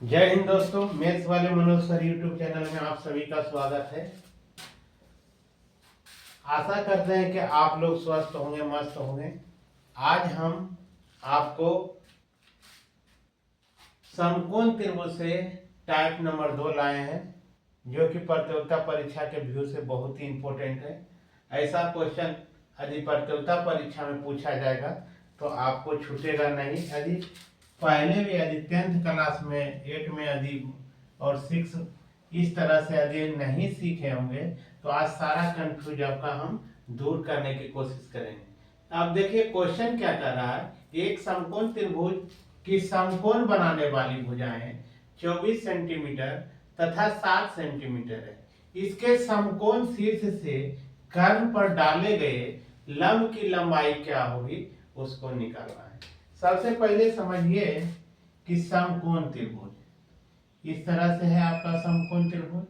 जय हिंद दोस्तों, मैथ्स वाले मनोज सर यूट्यूब चैनल में आप सभी का स्वागत है। आशा करते हैं कि आप लोग स्वस्थ होंगे, मस्त होंगे। आज हम आपको समकोण त्रिभुज से टाइप नंबर 2 लाए हैं, जो कि प्रतियोगिता परीक्षा के व्यू से बहुत ही इंपॉर्टेंट है। ऐसा क्वेश्चन यदि प्रतियोगिता परीक्षा में पूछा जाएगा तो आपको छूटेगा नहीं। यदि पहले भी यदि 10th क्लास में 8 में यदि और 6 इस तरह से यदि नहीं सीखे होंगे तो आज सारा कंफ्यूज आपका हम दूर करने की कोशिश करेंगे। अब देखिए क्वेश्चन क्या कर रहा है। एक समकोण त्रिभुज की समकोण बनाने वाली भुजाएं 24 सेंटीमीटर तथा 7 सेंटीमीटर है। इसके समकोण शीर्ष से कर्ण पर डाले गए लंब की लंबाई क्या होगी उसको निकालना है। सबसे पहले समझिए कि समकोण त्रिभुज इस तरह से है आपका समकोण त्रिभुज।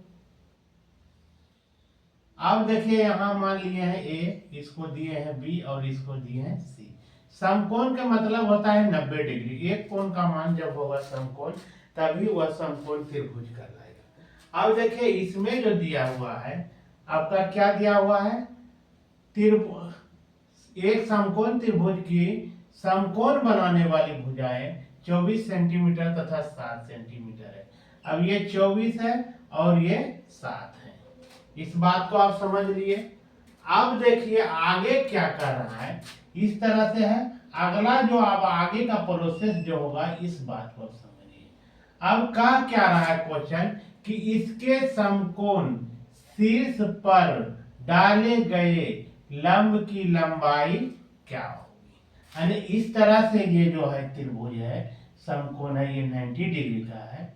अब देखिए यहां मान लिए हैं ए, इसको दिए हैं बी और इसको दिए हैं सी। समकोण का मतलब होता है 90 डिग्री। एक कोण का मान जब होगा समकोण तभी वह समकोण त्रिभुज कहलाएगा। अब देखिए इसमें जो दिया हुआ है आपका क्या दिया हुआ है, एक समकोण त्रिभुज की समकोण बनाने वाली भुजाएं 24 सेंटीमीटर तथा 7 सेंटीमीटर है। अब ये 24 है और ये 7 है। इस बात को आप समझ लिए। अब देखिए आगे क्या कर रहा है, इस तरह से है। अगला जो अब आगे का प्रोसेस जो होगा इस बात को समझिए। अब कह क्या रहा है क्वेश्चन कि इसके समकोण शीर्ष पर डाले गए लंब की लंबाई क्या होगी। यानी इस तरह से ये जो है त्रिभुज है समकोण है, ये 90 डिग्री का है।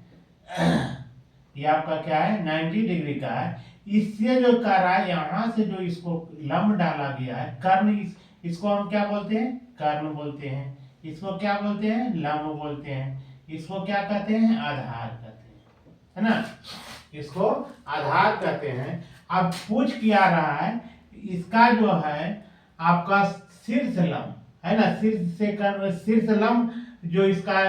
ये आपका क्या है 90 डिग्री का है। इससे जो कर रहा है यहां से जो इसको लंब डाला गया है कर्ण, इसको हम क्या बोलते हैं, कर्ण बोलते हैं। इसको क्या बोलते हैं, लंब बोलते हैं। इसको क्या कहते हैं, आधार कहते हैं, है ना। इसको आधार कहते हैं। अब पूछ क्या रहा है, इसका जो है आपका शीर्ष लंब है ना, शीर्ष से कर शीर्ष लंब जो इसका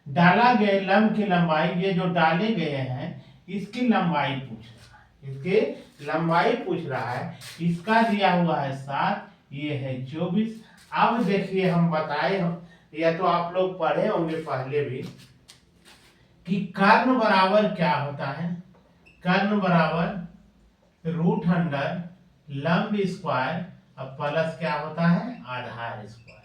डाला गया लंब की लंबाई, ये जो डाले गए हैं इसकी लंबाई पूछ रहा है। इसके लंबाई पूछ रहा है। इसका दिया हुआ है 7, ये है 24। अब देखिए हम बताए या तो आप लोग पढ़े होंगे पहले भी कि कर्ण बराबर क्या होता है। कर्ण बराबर √अंडर लंब स्क्वायर अब प्लस क्या होता है, आधार स्क्वायर।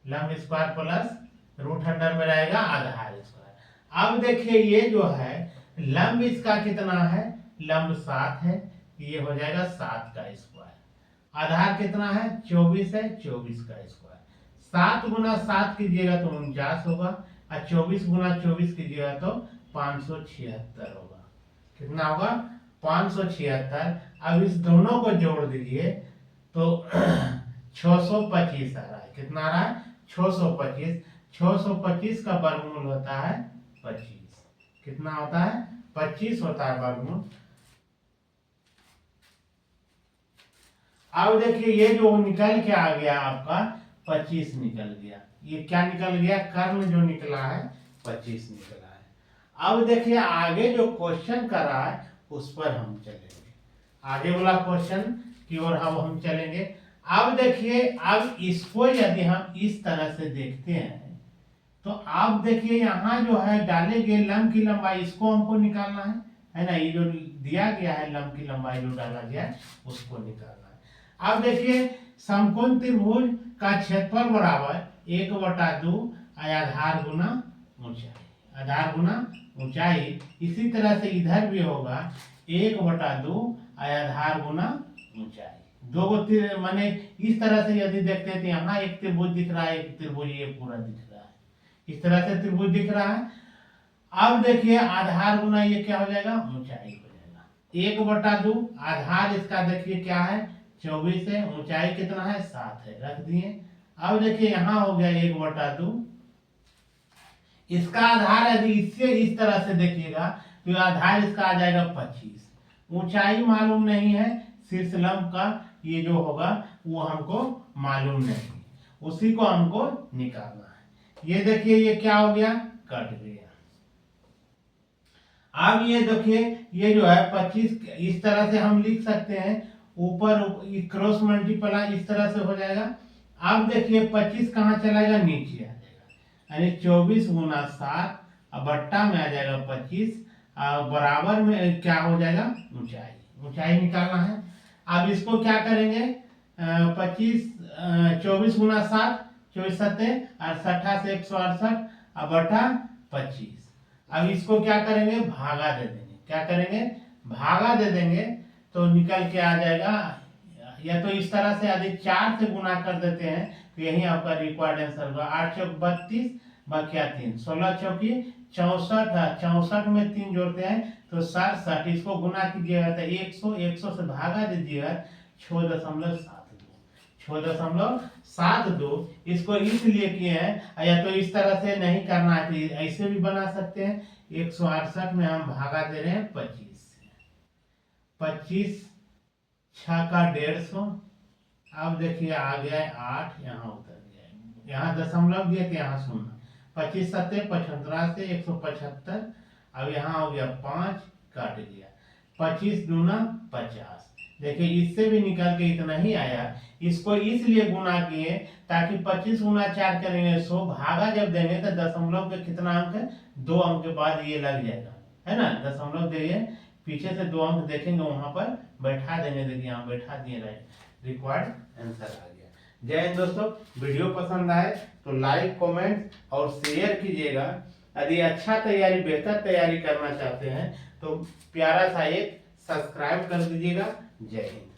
लंब स्क्वायर प्लस √अंडर में रहेगा आधार स्क्वायर। अब देखिए ये जो है लंब इसका कितना है, लंब 7 है, ये हो जाएगा 7 का स्क्वायर। आधार कितना है 24 है, 24 का स्क्वायर। 7 गुना 7 कीजिएगा तो 49 होगा और 24 गुना 24 कीजिएगा तो 576 होगा। कितना होगा 576। अब इस दोनों को जोड़ दीजिए तो 625 आ रहा है। कितना आ रहा है 625। 625 का वर्गमूल होता है 25। कितना होता है 25 होता है वर्गमूल। अब देखिए ये जो निकल के आ गया आपका 25 निकल गया। ये क्या निकल गया, कर्ण जो निकला है 25 निकला है। अब देखिए आगे जो क्वेश्चन कर रहा है उस पर हम चलेंगे। आगे वाला क्वेश्चन की ओर हम चलेंगे। अब देखिए अब इसको यदि हम इस तरह से देखते हैं तो आप देखिए यहाँ जो है डाले गए लंब की लंबाई इसको हमको निकालना है ना। ये जो दिया गया है लंब की लंबाई जो डाला गया है उसको निकालना है। अब देखिए समकोण त्रिभुज का क्षेत्रफल बराबर 1/2 आधार गुना ऊंचाई। आधार गुना ऊंचाई। इसी तरह से इधर भी होगा 1/2 आधार गुना ऊंचाई। दो माने इस तरह से यदि देखते हैं तो यहाँ एक त्रिभुज दिख रहा है, एक त्रिभुज ये पूरा दिख रहा है। इस तरह से त्रिभुज दिख रहा है। अब देखिए आधार गुना ये क्या हो जाएगा, ऊंचाई हो जाएगा। 1/2 आधार इसका देखिए क्या है 24 है, ऊंचाई कितना है 7 है, रख दिए। अब देखिए यहाँ हो गया 1/2। इसका आधार यदि इससे इस तरह से देखिएगा तो आधार इसका आ जाएगा 25। ऊंचाई मालूम नहीं है शीर्ष लंब का, ये जो होगा वो हमको मालूम नहीं, उसी को हमको निकालना है। ये देखिए ये क्या हो गया, कट गया। अब ये देखिए, ये जो है 25 इस तरह से हम लिख सकते हैं, ऊपर क्रॉस मल्टीप्लाई इस तरह से हो जाएगा। अब देखिए 25 कहाँ चलाएगा, नीचे आ जाएगा, यानी 24 गुना 7, अब बट्टा में आ जाएगा 25, बराबर में क्या हो जाएगा, ऊंचाई, ऊंचाई निकालना है। अब इसको क्या करेंगे, 25 24 गुना 7, 24 सत्ते 68 से 168, अब बटा 25। अब इसको क्या करेंगे, भागा दे देंगे, क्या करेंगे, भागा दे देंगे, तो निकल के आ जाएगा, या तो इस तरह से यदि 4 से गुना कर देते हैं तो यही आपका रिक्वायर्ड आंसर होगा। 8 चौक 32, बाकी 3, 16 चौकी 64, 64 में 3 जोड़ते हैं तो 67, इसको गुना कीजिएगा तो 100, 100 से भागा दीजिएगा 6.72। इसको इसलिए किए हैं, या तो इस तरह से नहीं करना है तो ऐसे भी बना सकते हैं। 168 में हम भागा दे रहे हैं 25 से, 25 6 का 150। अब देखिए आ गया है 8, यहाँ उतर गया है, यहाँ दशमलव दिए तो यहाँ 0, 25 सत्ते 75 से 175, अब यहाँ हो गया 5, काट गया, 25 दूना 50। देखिए इससे भी निकल के इतना ही आया। इसको इसलिए गुना किए ताकि 25 गुना 4 करेंगे 100, भागा जब देंगे तो दशमलव के कितना अंक है, 2 अंक के बाद ये लग जाएगा, है ना, दशमलव दिए पीछे से 2 अंक देखेंगे वहां पर बैठा देंगे, देखिए यहाँ बैठा दिए, राइट, रिक्वायर्ड आंसर आ गया। जय हिंद दोस्तों, वीडियो पसंद आए तो लाइक, कमेंट और शेयर कीजिएगा। यदि अच्छा तैयारी, बेहतर तैयारी करना चाहते हैं तो प्यारा सा एक सब्सक्राइब कर दीजिएगा। जय हिंद।